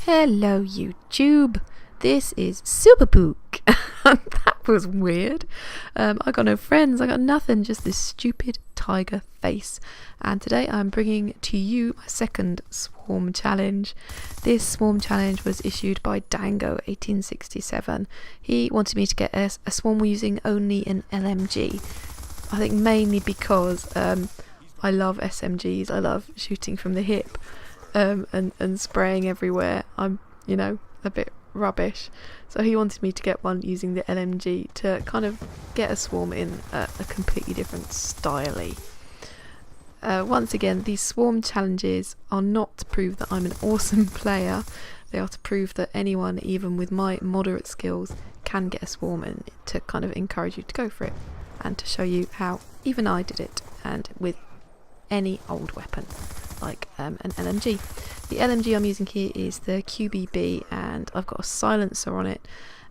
Hello YouTube, this is Superpook. That was weird. I got no friends, I got nothing, just this stupid tiger face. And today I'm bringing to you my second swarm challenge. This swarm challenge was issued by Dango 1867. He wanted me to get a swarm using only an LMG. I think mainly because I love SMGs, I love shooting from the hip. And spraying everywhere. I'm, a bit rubbish. So he wanted me to get one using the LMG to kind of get a swarm in a completely different style. Once again, these swarm challenges are not to prove that I'm an awesome player. They are to prove that anyone, even with my moderate skills, can get a swarm, and to kind of encourage you to go for it and to show you how even I did it, and with any old weapon like an LMG. The LMG I'm using here is the QBB, and I've got a silencer on it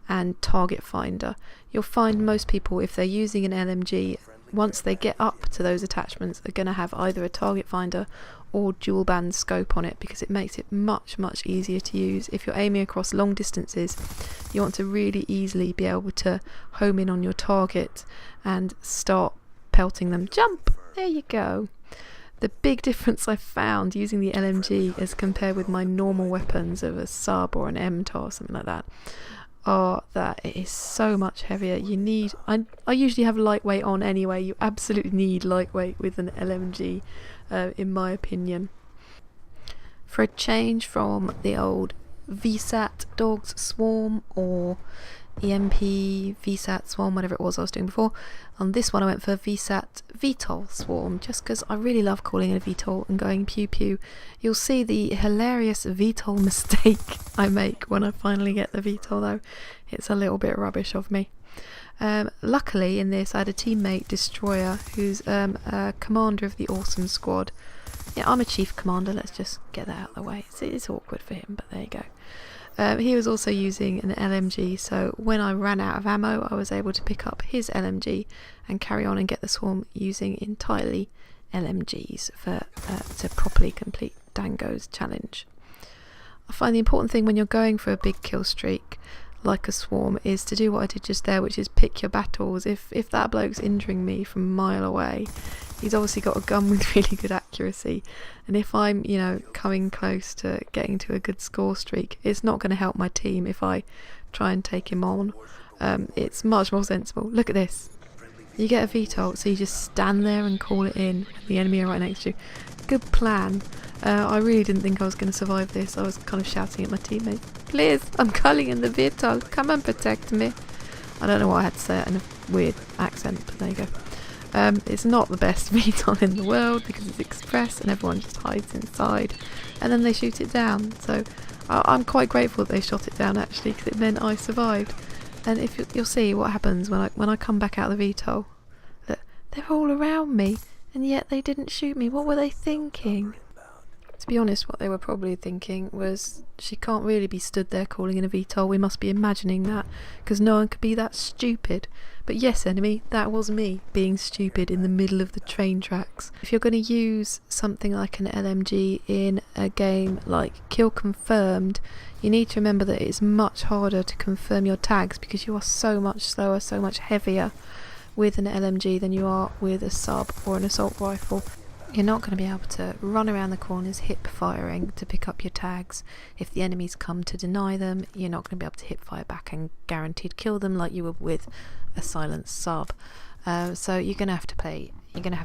and target finder. You'll find most people, if they're using an LMG, once they get up to those attachments, are going to have either a target finder or dual band scope on it, because it makes it much easier to use. If you're aiming across long distances, you want to really easily be able to home in on your target and start pelting them. Jump! There you go. The big difference I found using the LMG as compared with my normal weapons of a sub or an MTAR or something like that are that it is so much heavier. I usually have lightweight on anyway. You absolutely need lightweight with an LMG, in my opinion. For a change from the old VSAT Dogs Swarm or EMP, VSAT Swarm, whatever it was I was doing before. On this one I went for VSAT VTOL Swarm, just because I really love calling it a VTOL and going pew pew. You'll see the hilarious VTOL mistake I make when I finally get the VTOL, though. It's a little bit rubbish of me. Luckily in this I had a teammate Destroyer who's a commander of the Awesome squad. Yeah, I'm a chief commander, let's just get that out of the way. It's awkward for him, but there you go. He was also using an LMG, so when I ran out of ammo I was able to pick up his LMG and carry on and get the swarm using entirely LMGs to properly complete Dango's challenge. I find the important thing when you're going for a big kill streak like a swarm is to do what I did just there, which is pick your battles. If that bloke's injuring me from a mile away, he's obviously got a gun with really good accuracy, and if I'm coming close to getting to a good score streak, it's not going to help my team if I try and take him on. It's much more sensible. Look at this, you get a VTOL, so you just stand there and call it in when the enemy are right next to you. Good plan. I really didn't think I was going to survive this. I was kind of shouting at my teammates, please, I'm calling in the VTOL, come and protect me. I don't know why I had to say it in a weird accent, but there you go. It's not the best VTOL in the world because it's express and everyone just hides inside and then they shoot it down. So I'm quite grateful that they shot it down actually, because it meant I survived. And if you'll see what happens when I come back out of the VTOL, that they're all around me and yet they didn't shoot me. What were they thinking? To be honest, what they were probably thinking was, she can't really be stood there calling in a VTOL, we must be imagining that, because no one could be that stupid. But yes, enemy, that was me being stupid in the middle of the train tracks. If you're going to use something like an LMG in a game like Kill Confirmed, you need to remember that it's much harder to confirm your tags because you are so much slower, so much heavier with an LMG than you are with a sub or an assault rifle. You're not going to be able to run around the corners hip firing to pick up your tags. If the enemies come to deny them, you're not going to be able to hip fire back and guaranteed kill them like you would with a silenced sub. So you're going to have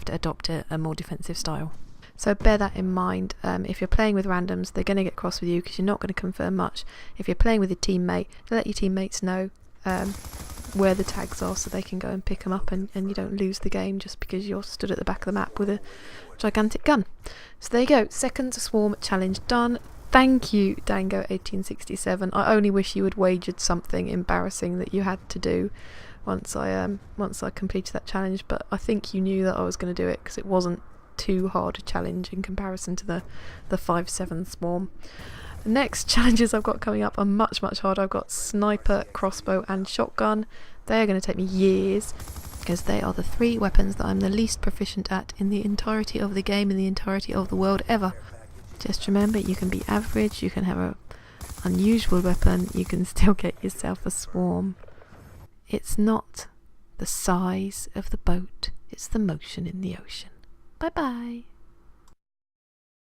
to adopt a more defensive style. So bear that in mind. If you're playing with randoms, they're going to get cross with you because you're not going to confirm much. If you're playing with your teammate, let your teammates know where the tags are so they can go and pick them up, and you don't lose the game just because you're stood at the back of the map with a gigantic gun. So there you go, second swarm challenge done. Thank you, Dango 1867. I only wish you had wagered something embarrassing that you had to do once I completed that challenge, but I think you knew that I was going to do it because it wasn't too hard a challenge in comparison to the 5-7 swarm. The next challenges I've got coming up are much harder. I've got sniper, crossbow and shotgun. They are going to take me years because they are the three weapons that I'm the least proficient at in the entirety of the game, in the entirety of the world ever. Just remember, you can be average, you can have a unusual weapon, you can still get yourself a swarm. It's not the size of the boat, it's the motion in the ocean. Bye bye.